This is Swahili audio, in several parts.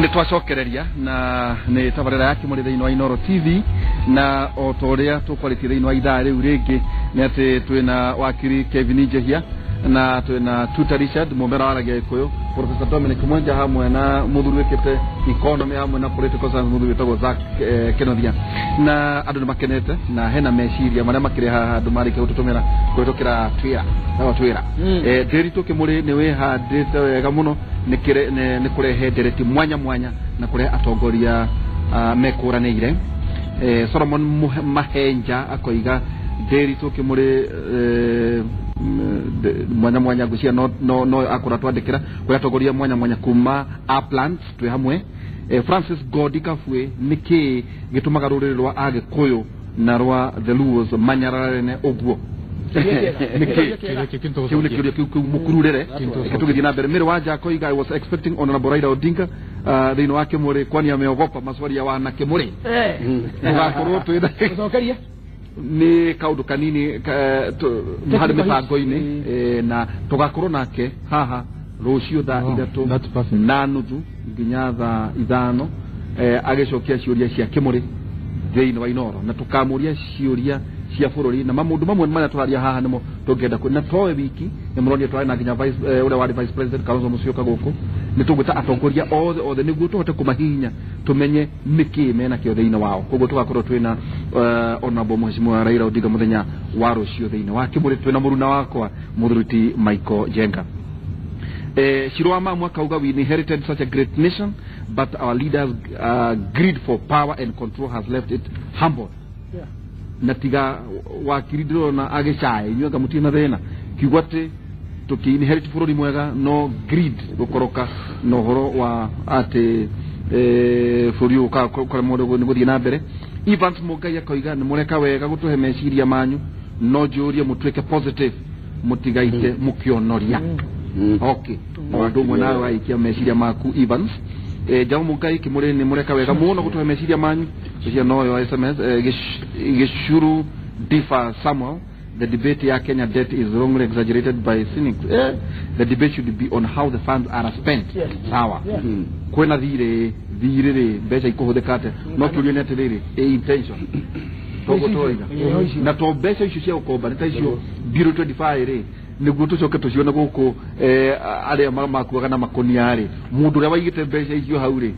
Nitwacokereria na ni tabarira yake muri thiini wa Inoro TV na otoria tukwaliti thiini wa idhaa riu ringi ni ati twina wakiri Kevin Njehia na twina Tuta Richard mumbera waragia ikuyu Professor Dominic Mwenja hamwe na muthuri wikite economy hamwe na political science muthuri witagwo Zack Kenothia na andu makenete na hena meciria maria makire haha andu marike gututumira kwitokira Twitter ndiritu kimuri ni wihandite wega muno ni kurehe ndereti mwanya na kurehe atongoria mekuranire Solomon Mahenja akoiga ndiritu kimuri mwanya gucia no akora twandikira kuria atongoria mwanya kuma Uplands twi hamwe Francis Godika fue niki gitumaga ruriri rwa Agikuyu na rwa the Luos manyararene oguo mukururere kitugithina mbere miri wanja koiga I was expecting Honorable Raila Odinga thino wake muri kwani ameogopa maswali ya wanake muri ngakorwo twina ni kaundu kanini hari mibango-ini na tugakorwo nake haha rucio thaa 3 na nuthu nginya thaa 5 agicokia ciuria cia kimuri thiini wa Inoro na tukamuria ciuria cia bururi na mamundu mamwe maria turaria haha nimo tungenda na towe wiki ni muronia twari na nginya vice ule wari vice president Kalonzo Musyoka guku ni tugwita atongoria othe niguo tuhote kumahinya tumenye niki mena kio thiini wao koguo tugakorwo twina Honorable Mheshimiwa Raila Odinga muthenya wa rucio thiini wa kimuri twina muruna wakwa muthuruti Michael Jenga Shirwama mwakauga we inherited such a great nation but our leaders greed for power and control has left it humble natiga wakiridiro na agicai nyuga mutina thena kigwate tuki inherit bururi mwega no greed gukoroka no horo wa ate furiu ka kore modo nguthie na mbere Evans Mugai akoiga ni mureka wega gutuhe meciria manyu no juria mutweke positive mutigaite mukionoria okay ndu mwana wa ikia meciria maku Evans jamu Mugai kimuri ni mureka wega muno gutuhe meciria manyu cia no yo SMS gishuru differ Samuel the debate ya Kenya debt is wrongly exaggerated by cynics the debate should be on how the funds are spent sawa kwena thire mbeca ikuhuthikate no kiuria nete riri intention togotoiga na to mbeca icio cia ukomba nita icio biro 25 ri niguo tucoke tuciona guku aria makuaga na makonia ri mundu ria waigite mbeca icio hau ri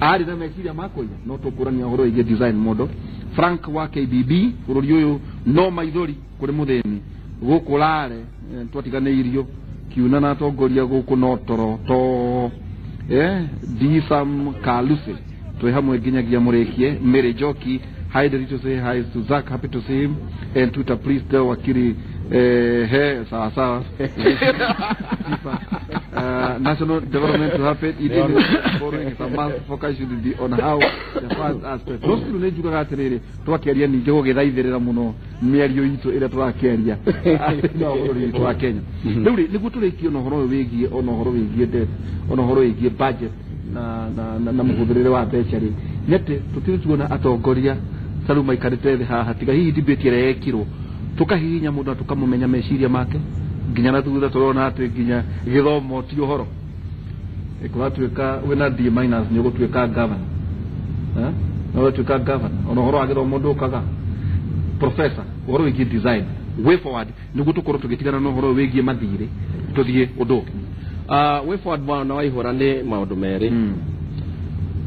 ari na meciria makoiga no tukurania horo ige design model Frank wa KBB bururi uyu no maithori kuri mutheni gukurare twatiganeirio kiuna na atongoria guku no toro to Disam Kaluse twi hamwe nginyagia murekie Mary Joki hi to say hi to Zack happy to see him and Tuta priest wakiri sawa national development to happen it is following some focus should be on how the funds are spent no still ne juga gatiriri twakeria ninge gugithaithirira muno mĩario itu ira twakeria no bũrũri wa Kenya rĩu nĩguo tũrĩkie no horo wĩgie ono horo wĩgie debt ono horo wĩgie budget na mũhũthĩrĩre wa mbeca rĩ nĩte tũtirĩtuona atongoria Saluma ikarite haha tiga hihi debate ĩrĩa yekirwo tukahihinya mundu tukamumenya meciria make nginya na thutha turona ati nginya githomo ti uhoro ikuratwika wina D- ni gutwika governor no gutwika governor ono horo agitho mundu kaga professor uhoro wigi design way forward ni gutukoro tugitigana no horo wigi mathire tuthie undu way forward wana waihora ni maundu meri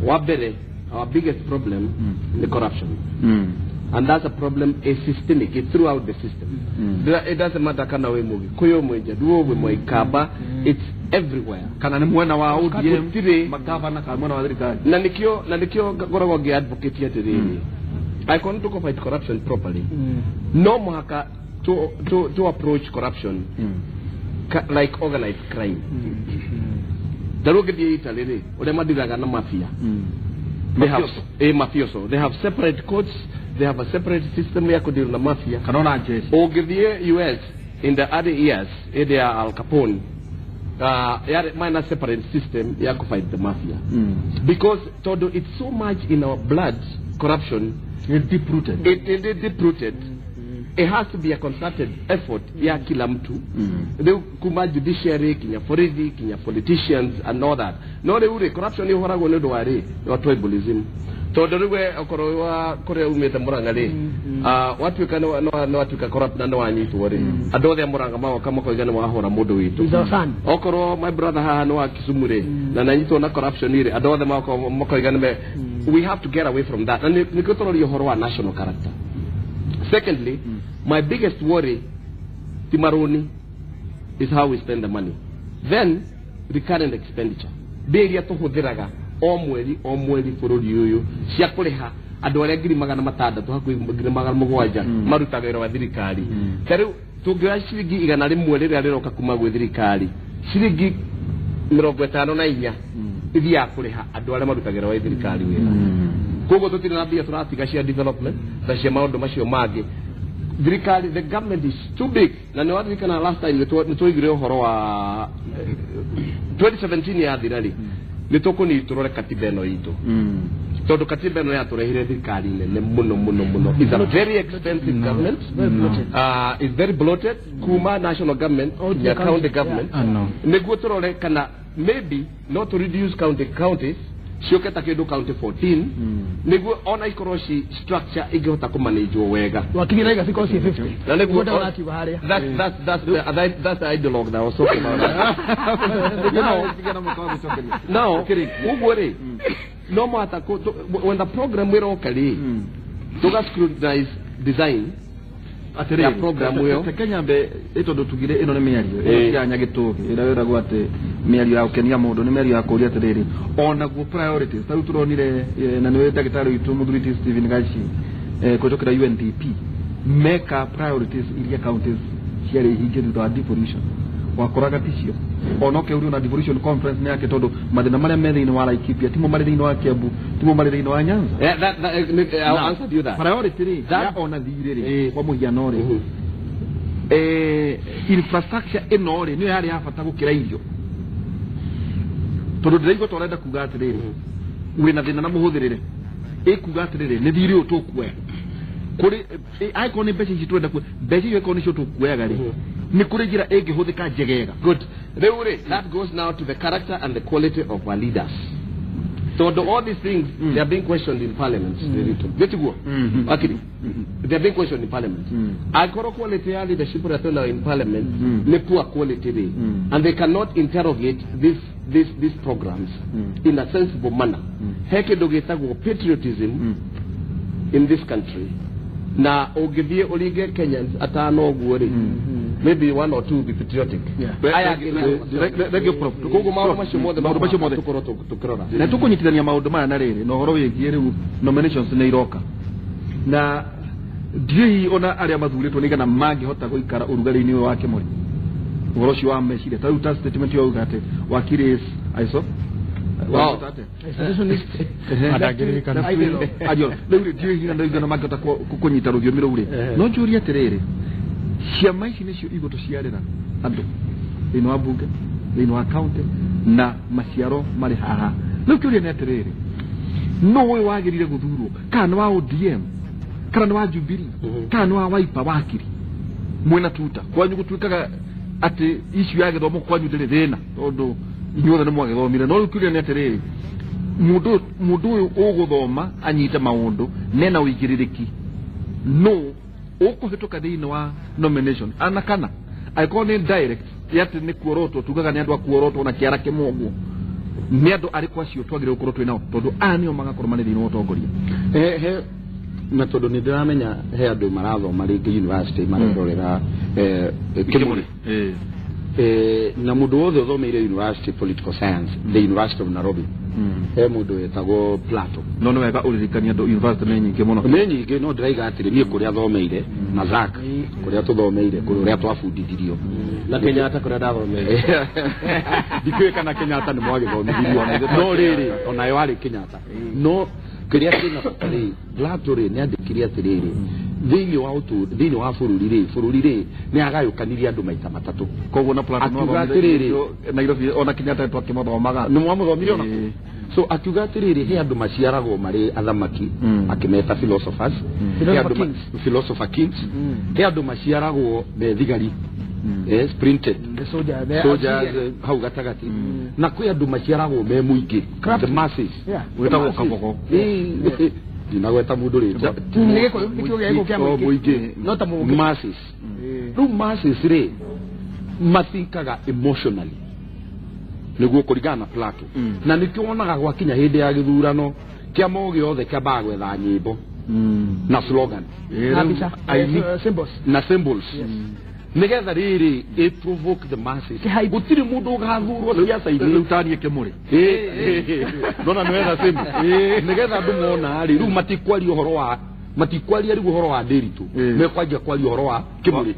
wa mbere our biggest problem the corruption and that's a problem is systemic, it's throughout the system. It doesn't matter kana we mugi kuyo mwenja duo we moikaba, it's everywhere. Kana ni mwana wa ODM magavana kana mwana wa thirikari na nikio gorogo ge advocate yete riri I can to fight corruption properly no muhaka to approach corruption like organized crime daruge di Italy ole madiraga na mafia they have mafioso they have separate courts. They have a separate system ya kudeal na mafia. Kanona jeshi. Ogivie US in the other years, area Al Capone, yare minor separate system ya ku fight the mafia. Because todo it's so much in our blood, corruption. It's deep rooted. It deep rooted. it has to be a concerted effort ya kila mtu the kuma judiciary kinya foridi kinya politicians and all that no the corruption ni horago ne do are no tribalism to do we okorowa kore umete muranga le watu kana no watu ka corrupt na no anyitu wore adothe muranga mawo kama ko igana wahora mundu witu okoro my brother ha no akisumure na nanyitu na corruption ire adothe mako igana me we have to get away from that and ni kotoro yo horwa national character. Secondly, my biggest worry, Timaroni, is how we spend the money. Then, recurrent expenditure. Beria to hodiraga, omweli forodi yoyo, siakoleha, adore giri magana matada, to haku giri magana mwaja, marutagero wa thirikari. Kero, tugira shirigi iganari mwele rero kakuma gwe thirikari. Shirigi 54 ithi yakoleha, adore marutagero wa thirikari wera. Kogo tutiri na bia tunatiga share development na share maondo mashio mage the government is too big na ni watu kana last time nitoigire horo wa 2017 ya dirali nitoko ni turore katibeno ito todo katibeno ya turehire thirikari ne muno is a very expensive government is very bloated kuma national government ya county government neguo turore kana maybe not to reduce counties Shoke takedo county 14 nego ona ikoroshi structure igehota kumanage wega wakinyira iga siko 50 na nego that's the ideologue that was talking about now ugore no matter when the program we okali to scrutinize design ya program yo Kenya be etodo tugire ino ne meyario ya nyagituge ira gwate meyario ya ukenia mundu ne meyario ya kuria atiriri ona go priorities ta turonire na niwe dagitari itu Mudhuriti Stephen Gachi kutokera UNDP make priorities iria counties ciare hinge thutha devolution wakoraga ticio ona ke uri na devolution conference ne yake todo mathina maria methini wa Laikipia timo mari thini wa Kiambu timo mari thini wa Nyanza I'll answer you that priority ya ona thiriri kwa muhiano ri infrastructure eno ri ni yari yafata gukira irio todo ndaigo torenda kuga atiriri wina thina na muhuthirire kuga atiriri ni thiri utukwe kuri icon mbeca ici twenda ku mbeca iyo icon icio tukweaga ri ni kuri njira ingihuthika njegega good that goes now to the character and the quality of our leaders. So all these things they are being questioned in parliament. They are being questioned in parliament. Agora quality ya leadership in parliament ne poor quality and they cannot interrogate these programs in a sensible manner. Heke dogetago patriotism in this country. Na ogivie olige Kenyans atano guori maybe one or two be patriotic kugo mauro mashimode tukorora na tukunyitithania maundu maya na riri no horo wigie riu nominations ne iroka na ndii ona aria mathuritwo nigana mangihota guikara urugari-ini wa Kimuri uhoro cio wa meciria ta uta statement yo ugate wakiri aiso adagirikana ajo leure dio hina ndio magata kukunyita rugio uri no njuri atiriri ciama ici nicio igoto ciarira andu ino abunge ino account na maciaro mari haha no njuri ne atiriri no we wagirire guthurwo kana wa ODM kana wa Jubilee kana wa Wiper wakiri mwena tuta kwanyu gutuikaga ati issue ya githomo kwanyu ndiri thina tondu inyuothe ni mwagithomire no njuri ne atiriri mundu uguthoma anyite maundu nena uigiririki no ukuhituka thini wa nomination ana kana aikone direct yati ni kuoroto tugaga ni andu akuoroto na kiara kimungu ni andu ari kwacio twagire ukorwo twinao tondu anio magakorwo mani thini wa utongoria he na tondu ni ndiramenya he andu marathoma ringi university marerorera Kimuri na mundu wothe uthomeire university political science the University of Nairobi he mundu etagwo Plato no no wega uririkania ndo university ne nyingi muno ne nyingi no ndiraiga atiri nie kuria thomeire na Zak kuria tuthomeire kuria twafundithirio na Kenyatta kuria ndathomeire dikwe kana Kenyatta ni mwagithomithirio no riri ona yo ari Kenyatta no kiria kina patari Plato ri ne andikiri atiriri thini wa bururi ri ni agayukaniria andu maita matatu koguo na Plato no atiriri Nairobi ona Kenyatta twakimothomaga ni mwamuthomirio na so akiuga atiriri he andu maciaragwo mari athamaki akimeta philosophers philosopher kings he andu maciaragwo be thigari sprinted soldiers hau gatagati na kwi andu maciaragwo me muingi the masses wetagwo kabogo dinagweta mundu ri masses no masses ri mathinkaga emotionally niguo kurigana na Plato na nikionaga gwakinya hindi ya githurano kia moge othe kia bagwetha nyimbo na slogan na symbols nigetha riri it provoke the masses gutiri mundu gathurwo siasa ini utanie Kimuri ndona nwetha sema nigetha andu mona ri ru matikwari uhoro wa matikwari ari uhoro wa nderitu mekwaje kwari uhoro wa Kimuri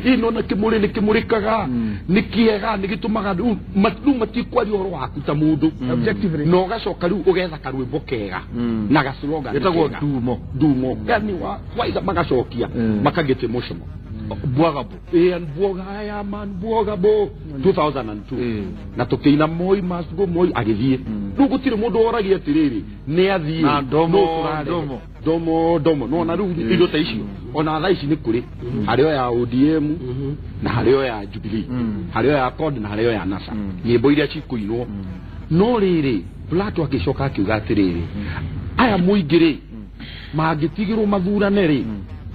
inona Kimuri ni kimurikaga nikiega nigitumaga ru matikwari uhoro wa kuta mundu objectively no gacoka ru ugetha karwimbo kega na gaslogan etagwo dumo yani waiza magacokia makagete emotional Bwagabo and Bwagaya man Bwagabo 2002 na tukiina Moi must go Moi agithie rugutire mundu oragia atiriri ni athie na domo no na ru indo ta icio ona tha ici ni kuri hario ya ODM na hario ya Jubilee hario ya CORD na hario ya NASA nyimbo iria cikuinwo no riri Plato akicoka akiuga atiriri aya muingiri magitigirwo mathurane ri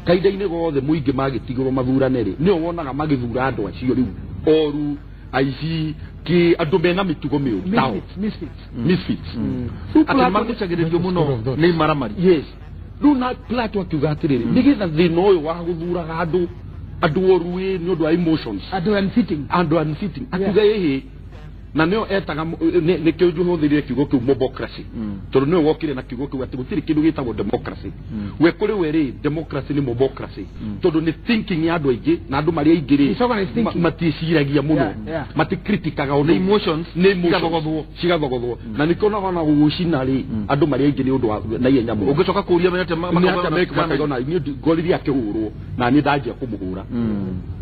kaida-ini gothe muingi magitigirwo mathurane ri nio wonaga magithura andu acio riu oru aici ki andu mena mitugo miu tao misfits ati magucagiririo muno ni maramari yes runa Plato akiuga atiriri nigetha thina uyu wa guthuraga andu oru ni undu wa emotions andu unfitting akiuga hihi na nio etaga ne kyo juhuthirie kiugo kiu democracy tondu nio wokire na kiugo kiu ati gutiri kindu gitagwo democracy we kuri weri democracy ni democracy tondu ni thinking ya andu aingi na andu mari aingiri maticiragia muno matikritikaga on emotions cigathogothwo na nikonaga na gucina ri andu mari aingiri undu na ihenya muno ungicoka kuria menete makagona ni ngoriri akihurwo na ni ndanjia kumuhura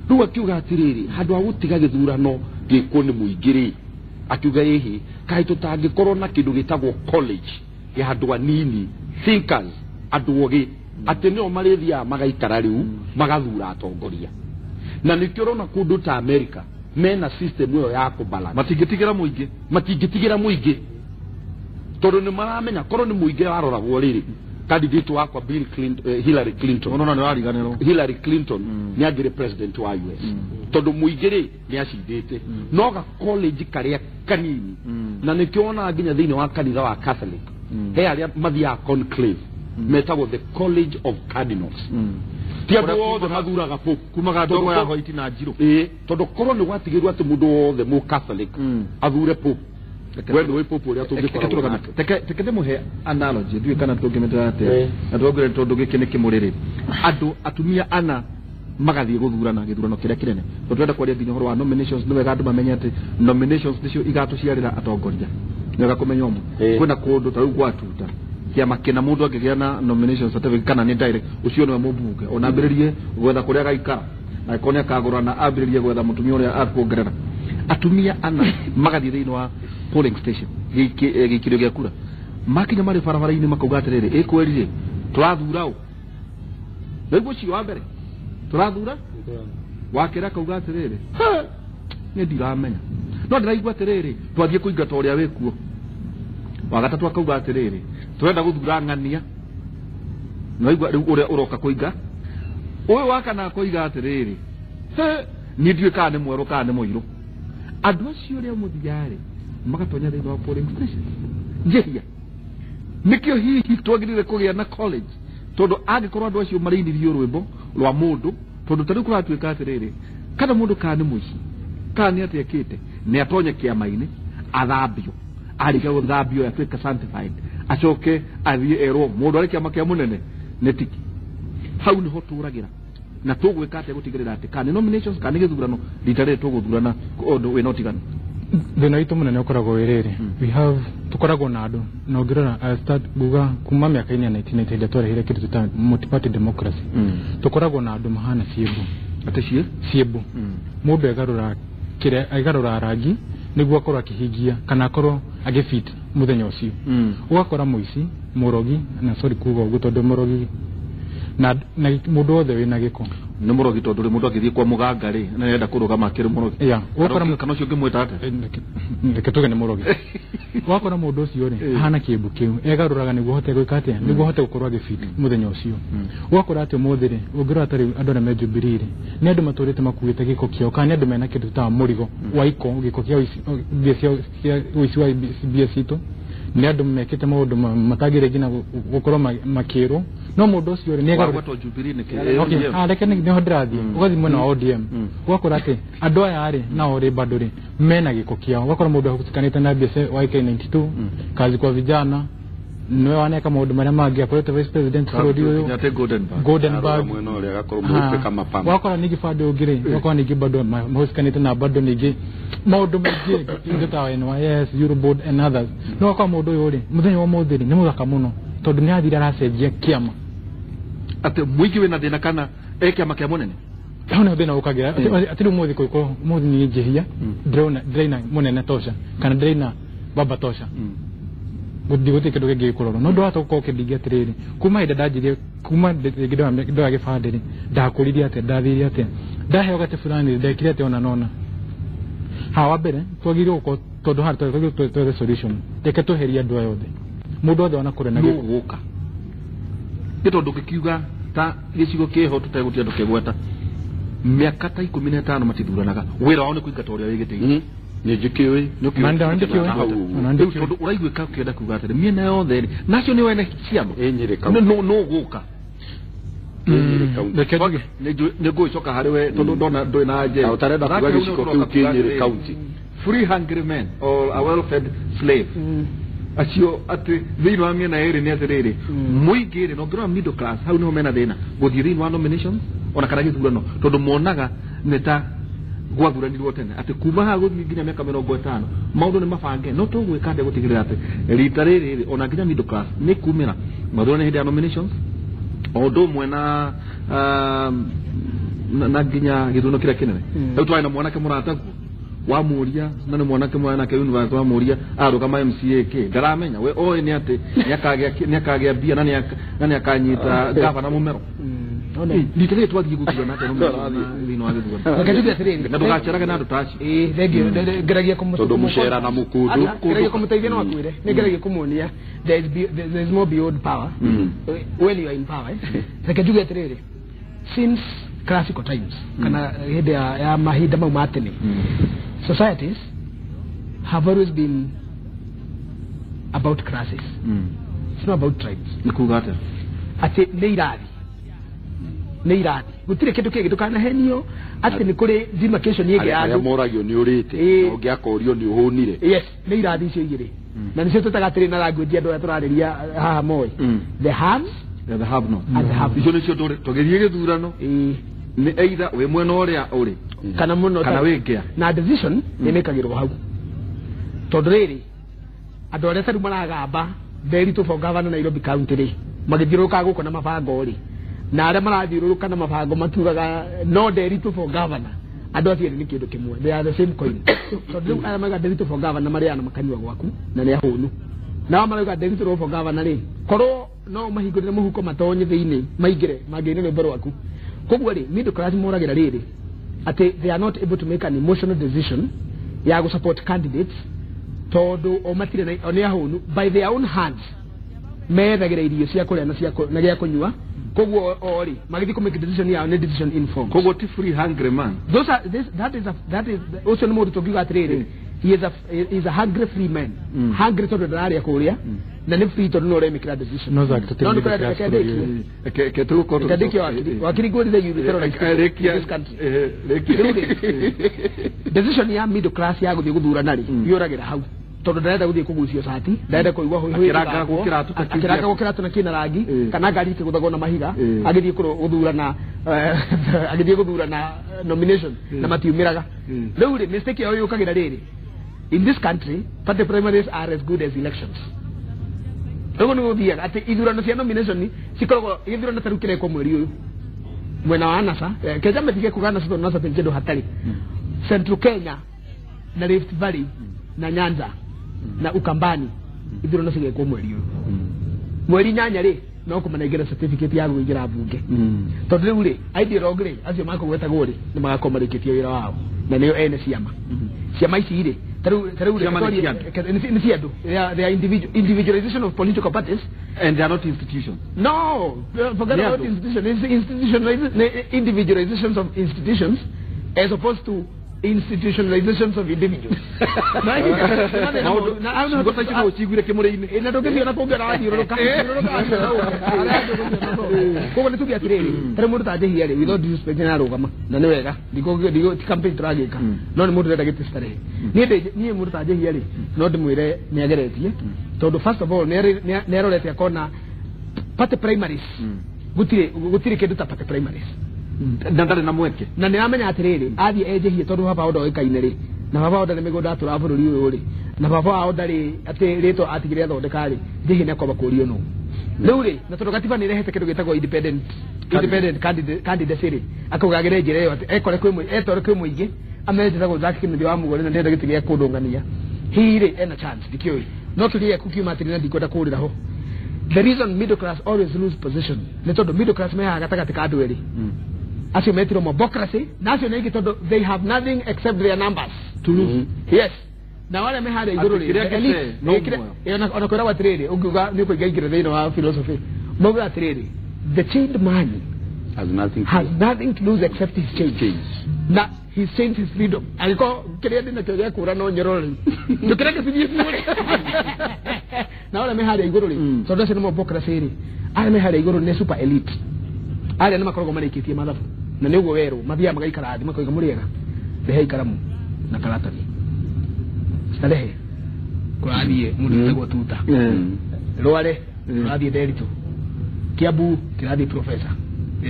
riu akiuga atiriri handu ha gutiga githurano gikwo ni muingiri akiuga hihi kai tutangikorwo na kindu gitagwo college ya andu anini thinkers andu ogi ati nio marithia magaikara riu magathura atongoria na nikirona kundu ta America mena system yo ya kubalance matingitigira muingi tondu ni maramenya korwo ni muingi waroragwo riri candidate wakwa Hillary Clinton ni agire president wa US tondu muigiri ni acindite no ga college karia kanini na nikiona nginya thini wa kanitha wa Catholic he aria mathia conclave metagwo the College of Cardinals tiabo the mathuraga pope kumaga ndogo ya hoiti na njiro tondu korwo ni gwatigirwo ati mundu wothe mu Catholic athure pope wendo we popo ria tungikora tekete muhe analogy ndiwe kana tungimetera ate na twogere tondu gikene kimuriri andu atumia ana magathie guthurana githurano kiria kinene twenda kwaria nginya horo wa nominations no wega andu mamenye ati nominations nicio igatuciarira atongoria nega kumenya umu kwina kundu ta ugwa tuta kia makena mundu angigia na nominations certificate kana ni direct ucio no mubunge onambiririe gwetha kuria gaikara na ikonia kagurana ambiririe gwetha mutumia uria akuongerera atumia ana magathie thiini wa polling station gikiro gia kura makinya mari barabara-ini makauga atiriri ikwerire turathura u niguo cio wa mbere turathura wakira kauga atiriri ni ndiramenya no ndiraigua atiriri twathie kuingata uria wikuo wagatatu akauga atiriri turenda guthura ng'ania no igua riu uria uroka kuinga uyu wakana kuiga atiriri ni ndiwe kana ni mweru kana ni muiru andu acio ria muthiari magatonya thiini wa polling station njehia nikio hihi twagirire kugia na college tondu angikorwo andu acio marinirio rwimbo rwa mundu tondu tariu kuratuika atiriri kana mundu kana muici kana ni atekete ni atonye kiama-ini athambio ariga guthambio atuika sanctified acoke athie erwo mundu ari kiama kia munene netiki hau niho turagira na tugwika ate gutigirira ati kana nominations kana githurano ritare tuguthurana undu we notigana thina itu munene ukoragwo wiriri we have tukoragwo na andu na ngirora start buga kuma miaka-ini ya 1990 twarehire kindu tuta multi-party democracy tukoragwo na andu mahana ciembu ate ciembu mundu egarura kire aigarura rangi niguo akorwo akihingia kana akorwo agifit muthenya ucio ugakora muici murogi na sorry kuga uguo tondu murogi na mundu othe wina giko ni murogi tondu ri mundu agithie kwa muganga ri na yenda kurugama akiri murogi ya ugakora kana ucio ngimwita ate ndiketuge ni murogi ugakora mundu ucio ri hana kimbu kiu egaruraga niguo hote gwika atia niguo hote gukorwo agifit muthenya ucio ugakora ati umuthi ri ungirwa atari andu na mejubirire ni andu maturite makuite giko kio kana andu mena kindu ta murigo wa iko giko kio uisi wa BS ito ni andu mekite maundu matagire ngina gukorwo makiro no mundu ucio ri ni egarura to jubirire ni ke reke ni hodrathi ugathi mwena wa ODM ugakora ati andu aya ari na ori bado ri mena giko kiao ugakora mundu akusikanite na BS wa AK92 kazi kwa vijana no waneka maundu maria mangi akorete vice president Rodi uyu Goldenberg mwena uri agakorwo mwite kama pamba wakora nigi fado ugire wakora nigi bado mahusikanite na bado nigi maundu maingi ingeta NYS Euroboard and others no wakora mundu uyu ri muthenya wa muthiri ni muthaka muno tondu ni athira aracenjia kiama ate mwiki wena thina kana kiama kia munene hona thina ukagira ati ru muthi kuiko muthi ni jehia draina munene tosha kana draina baba tosha gudi kidogo gikuroro no ndo atoko kidigia tiriri kuma ida dajirie kuma ndo agifadiri ndakuriria ate ndathiri ate ndahe ogate fulani ndekire ate ona nona hawa bere twagire uko todo har to solution teke to heria ndo yothe mundu othe ona kure na guka gitondu kikiuga ta gicigo kiho tutagutia ndo kigweta miaka ta 15 matithuranaga wira wao ni kuingata uria wigite ni jikiwe manda ndikiwe tondu uraiguika kienda kuga atiri miena yothe nacio ni wene ciamo no guka ni guicoka hari we tondu ndona ndoi na je utarenda kuga giciko kiu kinyiri county free hungry men or a well fed slave acio ati thini wa miena iri ni atiriri muingi ri no ngira middle class hau ni mena thina guthii thini wa nominations ona kana githurano tondu monaga neta gwathuranirwo tene ati kuma ha guthii nginya miaka 50 maundu ni mabange no tugwika nde gutigirira ati rita riri ona nginya middle class ni kumira mathurano hindi ya nominations ondo mwena na nginya githuno kira kinene rĩu twari na mwanake mũrataguo wa muria na nĩ mwanake mwanake university wa muria arugama MCA ke ndaramenya we oĩ nĩ atĩ nĩakagĩa bia na nĩakanyita gavana mũmero nitire twathiĩ gũthurana atĩ thĩinĩ wa gĩthurano Ngatuga atĩrĩrĩ na ndũgacerage na andũ taci thengio ngeragia tondu mucera na mukundu ngeragia kũmũteithia no akwĩre nĩ ngeragia kũmuonia there is more beyond power when you are in power ngatuga atĩrĩrĩ since classical times kana hĩndĩ ya mahinda mau ma tene societies have always been about classes it's not about tribes nĩ kuga atĩ ati nĩ irathi gutire kindu kingi tukanahenio ati ni kuri demarcation yege ya moragio ni urite no ngiakorio ni uhunire yes nĩ irathi icio igiri na nicio tutagatire na language andu turariria haha moi the haves the have no and the have icio nicio tugithie githurano ni either we mwena uria uri kana muno kana wingia na decision ni mekagirwo hau tondu riri andu aria taru maragamba nderitu for governor Nairobi county ri magithiruka guko na mabango ri na aria marathiuruka na mabango matugaga no nderitu for governor andu acio ni kindu kimwe they are the same coin tondu aria maga nderitu for governor mariana makanywa gwaku na ni ahunu na marauga nderitu for governor ri korwo no mahingurire muhuko matonye thiini maingire mangine ni mbero waku kogwo ri middle class moragira riri ati they are not able to make an emotional decision ya go support candidates tondu o matire na oni ahunu by their own hands methagira irio cia kuria na gya kunyua kogwo ori magithi ku make decision ya decision informed kogwo ti free hungry man that is also no more to give atrere he is a hungry free man hungry tondu ndaria kuria na ni free tondu no remikira decision no za tutende ke tu ko wakiri go the you tell this country decision ya middle class ya guthi guthura nari yoragira hau tondu ndarenda guthii kugucio sati ndarenda kuigua hoihoi akiranga gukiratu na kina rangi kana ngari ikiguthagwo na mahiga agithii guthurana agithii guthurana nomination na matiumiraga riu ri mistake yo yukagira riri in this country party primaries are as good as elections ego ni guthiaga ati ithurano cia nomination cikoragwo ithurano tarukire kwa mweri uyu mwena wa NASA keja metige kugana sito NASA penjedo hatari Central Kenya na Rift Valley na Nyanza na Ukambani ithiro no cigekwo mweri uyu mweri nyanya ri no kumanengera certificate ya gwingira bunge tondu riu ri ideologue ri acio makugwetagwo ri ni magakomarĩkĩtie wĩra wao na nĩo ene ciama ici ri taru ni ciandu they are individualization of political parties and they are not institutions. No, forget about institutions. It's individualizations of institutions as opposed to institutionalizations of individuals. Without disrespecting arugama na ni wega digo campaign tragika no ni mundu renda gitistare ni mundu taje hiari no ndimwire ni ageretie tondu first of all ne arorete akona party primaries gutire kindu ta party primaries ndandare na mweke na ni amenya atiriri athie ejehie tondu baba odo ikaine ri na baba odo ni migoda atura bururi uyu ri na baba odo ri ati rito atigire athondeka ri jehi ne koba kurio no riu ri na tondu gatiba ni rehete kindu gitagwo independent candidate ri akugagire njire yo ekore kwi muingi ameje go zaki kindu wa mugore na ndenda gitigia kundungania hiri ena chance dikioi not really kukiuma atirina dikoda kurira ho. The reason middle class always lose position ni tondu middle class me agatagati ka andu eri asio metiro democracy nacio negi tondu they have nothing except their numbers to lose. Yes, na wale me hada iguru ri ona kwera watiriri unguga ni kuingira thina wa philosophy moga atiriri the chained man has nothing to lose except his change. Na he changed his freedom aliko kiria dina kya kura no nyorori tukireke siji na wale me hada iguru ri tondu sino democracy ri ale me hada iguru ne super elite ale na makorogo marikitie mathabu na niguo weru mathia magaikara thima koiga muriega rehe ikaramu na karatani starehe kwathie mundu tegwo tuta rware kwathie derito Kiambu kirathie professor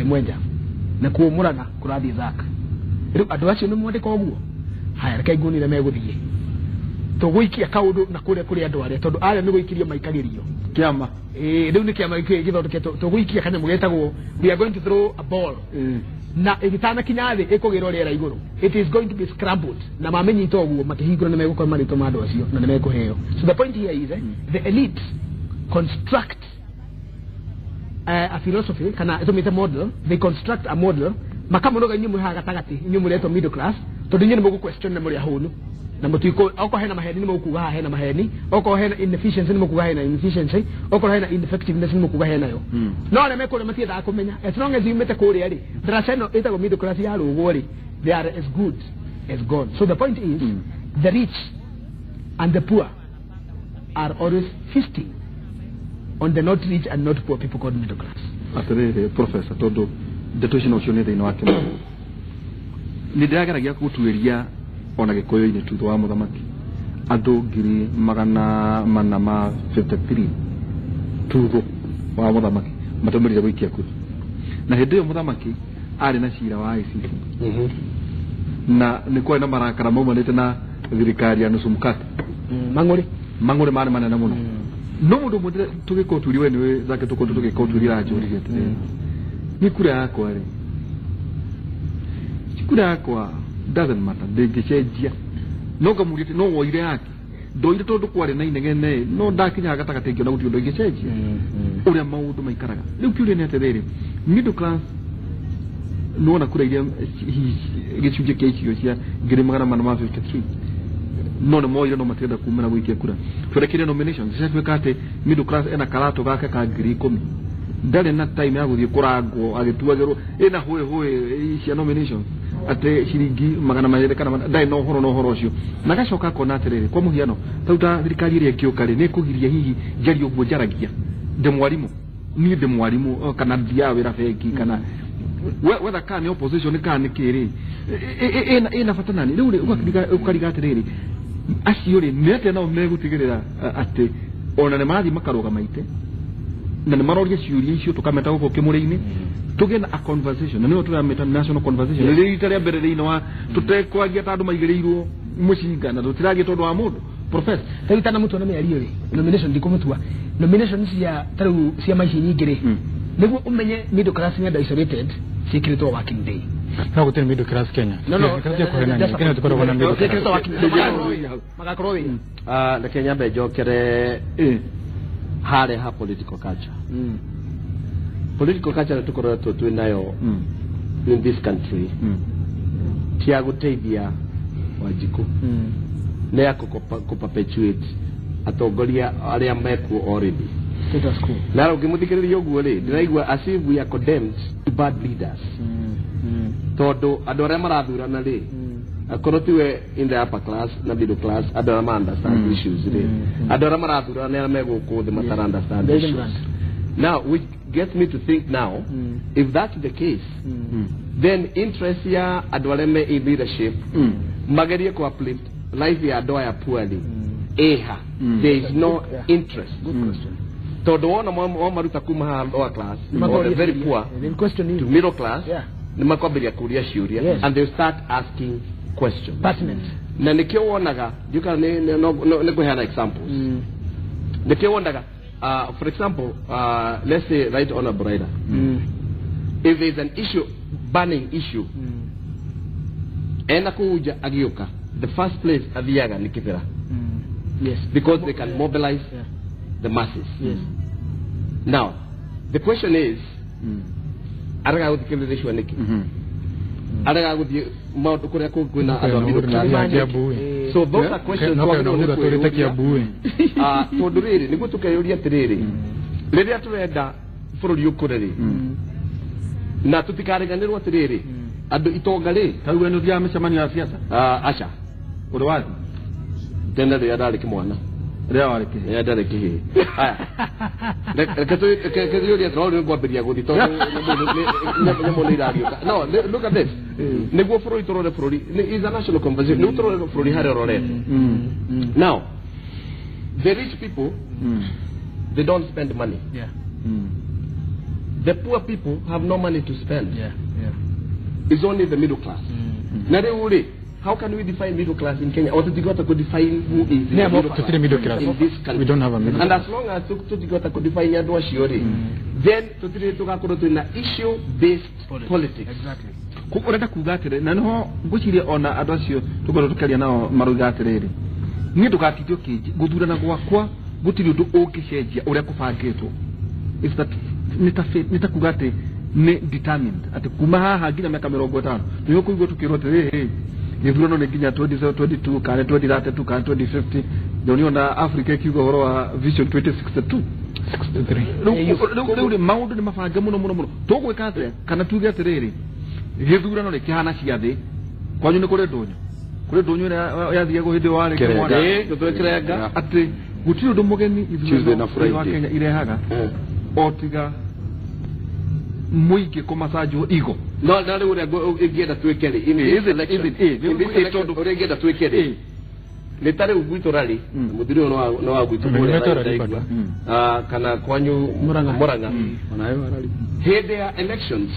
mwenja na kuumuraga kurathie Thaka riu andu acio ni mwandika oguo haya reke ngunire meguthie tuguikia kaundu na kuri andu aria tondu aria ni guikirio maikagirio kiama riu ni kiama githondeketwo tuguikia kanyamu getagwo we are going to throw a ball na igitana kinyathi ikugirwo riera iguru it is going to be scrambled na mamenyita oguo makihingura ni megukora marito mando acio na ni mekuheo. So the point here is the elite construct a philosophy kana itomite model, they construct a model makamunoga nyumu ha gatagati nyumu leto middle class tondu nyine mugu question na muri ahunu na mutuiko oko hena maheni ni mukuga hena maheni oko hena inefficiency ni mukuga hena inefficiency oko hena ineffectiveness ni mukuga hena yo no na meko matie da kumenya as long as you mete kuri ari draseno itago middle class ya rugo ri they are as good as God. So the point is the rich and the poor are always feasting on the not rich and not poor people called middle class. Atere professor todo detution ocean de no akema ni ndageragia gutuiria ona gikoyo-ini tutho wa muthamaki andu ngiri magana mana ma 53 tutho wa muthamaki matumirire guikia kura na hindi yo muthamaki ari na cira wa ICC na ni kwa na marakara maumanite na thirikari ya nusu mkate mang'uri mari manene muno no mundu mutire tugikoturiwe niwe zake tugikoturira njurire ni kura yakwa ri kura yakwa doesn't matter ndingicejia no ngamurite no woire yake ndoire tondu kwari na inegene no ndakinya gatagati ngio na guti ndo ingicejia uria maundu maikaraga riu kiuria ni atiriri middle class no na kura iria gicunje kia icio cia ngiri magana mana ma 53 no moire no matirenda kumena guikia kura turekire nominations cia ate middle class ena karato gake ka ngiri 10 ndari na time ya guthie kurangwo agituagirwo ina hoye cia nominations ate shiringi magana mahire kana dai no horo cio na gacoka kona atiriri kwa muhiano tauta thirikari iria kiukari ni kugiria hihi njari oguo njaragia de mwarimu kana dia wira feki kana whether can opposition can kiri ina fatanani riu ukariga atiriri acio ri nete na megutigirira ate ona ne mathi makaroga maite na ne maroria ciuria icio tukameta guko kimuri-ini tugena a conversation na niyo turameta national conversation riri itaria mbere thina wa tutekwagia tandu maigirirwo mucinga na tutiragia tondu wa mundu professor taita na mutu na meario ri nomination ndikumutua nomination cia taru cia maici nyingire niguo umenye middle class ni isolated secret working day no gutire middle class Kenya kasi ko na Kenya tukoro wana middle class magakorwo na Kenya be jokere hare ha political culture political culture tukoro tu nayo in this country tia guteithia Wanjiku ne ya ku perpetuate atongoria aria meku already status quo na ukimuthikiriria uguo ri ndiraigua as if we are condemned to bad leaders todo andu aria marathurana ri akorwo tiwe in the upper class na middle class andu aria understand issues ri andu aria marathurana ni meguku thi matara understand issues. Now which gets me to think now if that's the case then interest ya andu aria me in leadership magerie ku uplift life ya andu aya poorly there is no interest. Good question. Todo wona maruta kuma ha lower class or the very poor to middle class ni makwambiria kuria ciuria and they start asking questions pertinent na nikio wonaga juka ne kuheana examples nikio wonaga for example let's say right honorable Raila if there is an issue burning issue ena kuja agioka the first place athiaga ni Kibera because they can mobilize the masses. Now, the question is, araga utikilizishwa niki. Araga uti mautu kure kuna adamido class. So those are questions toduriri nigo tukayuria tiriri. Leria turenda fururi ukureri. Na tutikariganirwa tiriri. Andu itongale tawe no dia mecemania ya siasa. Acha. Urwazi. Tena ria dali kimwana. Ria wale kihe. Ya dali kihe. Aya. Kato ria tro ngo abiria guthi to nyamo ni radio. No, look at this. Nego fururi torore fururi is a national conversation. No torore fururi hare rore. Now, the rich people they don't spend money. The poor people have no money to spend. It's only the middle class. How can we define middle class in Kenya? Or Tutigota could define who is the middle class in this country? We don't have a middle class. And as long as Tutigota could define Yadwa Shiori, then Tutigota to an issue-based politics. Exactly. Kukureta kugatire na no guciria ona adosio tugoro tukaria nao marugatiriri ni tukatitio kiji guthurana gwakwa gutiri undu ukicenjia uria kubangitwo is that nitakugate ne determined ati kuma haha nginya miaka 50 niyo kuigwa tukirotire githurano ni nginya 2022 kana 2032 kana 2050 ndio na Africa kiugo horo wa vision 2062 63 maundu ni mabanga muno tugwika atia kana tuge atiriri githurano ni kihana ciathi kwanyu ni kuri ndonyo yathie go hindi wari kimwana tutwekirenga ati gutiri undu mugeni ithurano wa Kenya irehaga otiga muige kumasajo igo no na uri ingienda twekeri is it uri ingienda twekeri ni tare ugwito rali mudiri no wa gwito kana kwanyu Muranga onayo rali their elections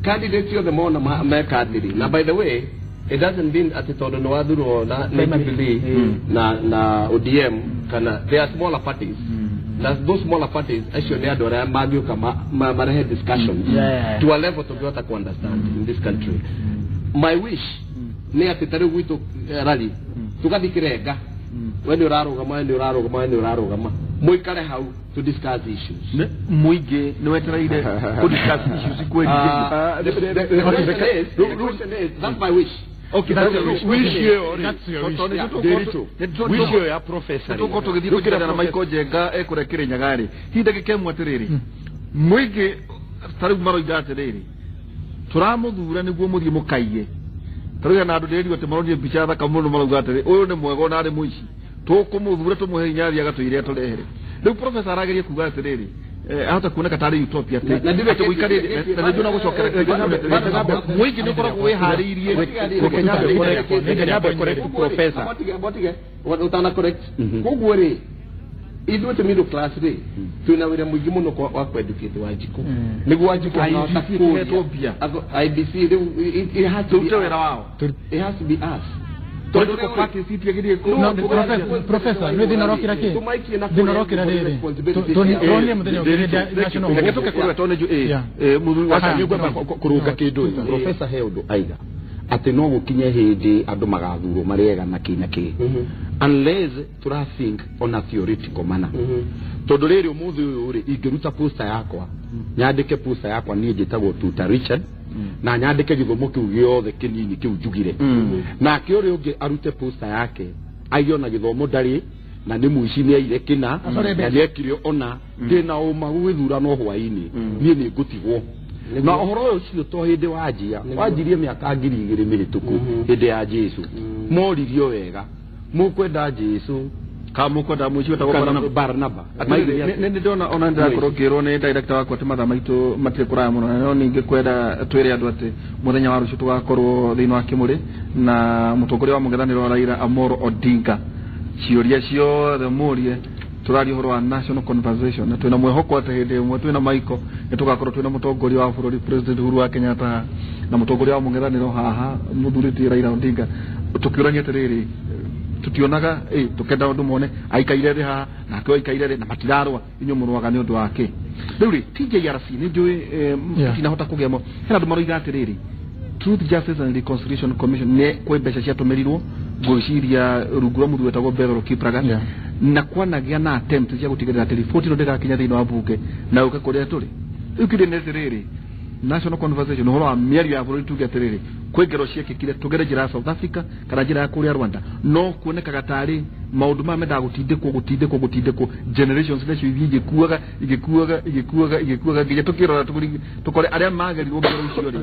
candidates of the mona makadiri na by the way it doesn't mean at todo no aduro na Jubilee na ODM kana they are smaller parties. Those smaller parties actually they are magio kama marehe discussions to a level to get to understand in this country. My wish ni atitare gwito rally tukadikirega when you raro gama muikare hau to discuss issues muige no wetraide to discuss issues kweli the question is that's my wish. Okay, that's your wish. That's your wish. Wish ya professor. Tuko tugithio kira na Michael Jenga ekurekire nyagari. Hinda gikemu atiriri. Muige taru maro igatiriri. Turamuthura niguo muthie mukaiye. Taru na andu ndiri ati maronie bicara kamundu maro igatiriri. Uyu ni mwego na ari muici. Tukumuthura tumuhe nyathi agatuire turehere. Riu professor arageria kuga atiriri. Hata kuoneka tari utopia te ati guikari na njuna gucokera mwingi ni koragwo wihariirie Kenya correct professor utana correct kugwo ri ithu te middle class ri tuna wira mwingi muno wa educate Wanjiku niguo Wanjiku Ethiopia IBC it has to be us political parties itiagire professor no dinarokira ki dinarokira riri toni muthenya ukirida national ngetoke kurwa tone ju muthu wa nyugwa kuruga kindu professor Heudo aiga ati no gukinye hindi andu magathurwo mariega na kinaki unless tura think on a theoretical manner tondu riri umuthu uyu ri ingiruta poster yakwa nyandike poster yakwa nie njitagwo Tuta Richard na nyandike githomo kiu giothe kinini kiu njugire na kiori ungi arute poster yake aiona githomo ndari na ni muici ni aire kina na niekirio ona ndina uma gwithura no hwaini nie ni ngutigwo na uhoro ucio to hindi wanjirie miaka 2000 mihituku hindi ya Jesu moririo wega mukwenda Jesu kama kwenda muici wetagwo Barnaba ne ndona ona ndakorogero ne director wakwa timatha maitu matire kuraya muno no ninge kwenda twire andu ati muthenya wa rucio tugakorwo thiini wa Kimuri na mutongoria wa mung'ethaniro Raila Amolo Odinga ciuria ciothe murie turari horo wa national conversation na twina mwehoko ati hindi mwe twina maiko tugakorwo twina mutongoria wa bururi President Uhuru wa Kenyatta na mutongoria wa mung'ethaniro haha muthuriti Raila Odinga tukiurania atiriri tutionaga tukenda undu mone aikaire ri ha na kyo aikaire ri na matirarwa inyo murwaga ni undu wake riuri TJRC ni njui tinahota kugemo hena ndu maroiga atiriri Truth Justice and Reconciliation Commission ne kwe mbeca cia tumirirwo gwiciria rungura muthu wetagwo Bethel Kipraga na kwanagia na attempt cia gutigirira ati report ino ndigakinya thiini wa bunge na uka kuria turi ukire ne tiriri national conversation horo wa miario ya bururi tuge atiriri kwengero ciekikire tugere njira South Africa kana njira ya kuria Rwanda no kuoneka gatari maundu ma menda gutindikwo generations necio igikuaga nginya tukirora tukore aria magerirwo ngero icio ri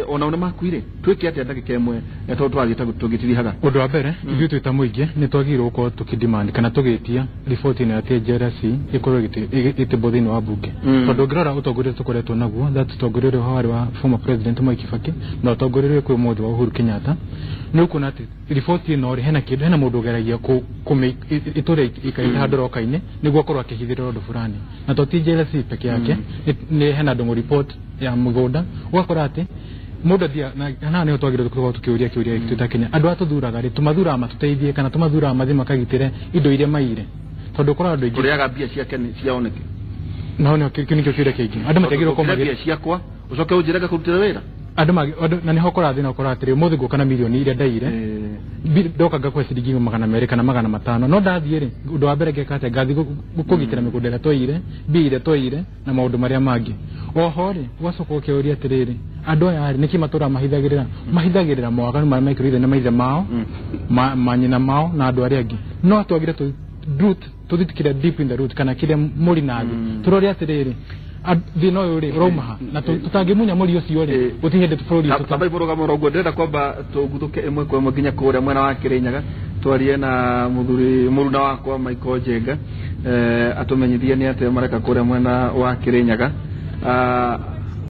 ona una makuire twike ati ndagika imwe to twathiita tugitirihaga undu wa mbere ithuĩ twita muingi ni twagirwo gukorwo tukidemand kana tugitia report ino ya TJRC ikorwo itibwo thiini wa bunge tondu ngirora utongoria tukoretwo naguo that utongoria wari wa former president Mwai Kibaki na utongoria kwi muthu wa Uhuru Kenyatta ni ukuna ati report ino ri hena mundu geragia iture ikaita handu rokaine niguo korwo akihithira undu fulani na to TJRC peke yake ni hena ndongo report ya mugunda ugakora ati mundu thia na ne twagire tukiuria twita Kenya andu atuthuraga ri tumathura matuteithie kana tumathura mathi makagitire indo iria maire tondu kora andu ingi kuriaga mbia ciake ni ciaoneke no no kinikio kire kingi andu matagiro koma mbia ciakwa ucoke unjiraga kurutira wira andu na ni hokora thina ukora atiri muthi gukana milioni iria ndaire ndoka ngakwa ciringi 200 kana 500 no ndathie ri undu wa mbere ngekate ngathi gukugitira migunda ira toire mbire toire na maundu maria mangi oho ri wacoka ukiuria atiriri andu aya ri niki matura mahithagirira mwaganu maria maikirire na maithe mao manyina mao na andu aria angi no twagire root tuthitikira deep in the root kana kile muri nathi turori atiriri thina uyu ri romaha na tutangimunya muri ucio ri utihende tufururi tutabai porogamo rogo ndenda kwamba tuguthuke imwe kwa imwe nginya kuria mwena wa Kirinyaga twarie na muthuri muruna wakwa Michael Jenga atumenyithie ni ate mareka kuria mwena wa Kirinyaga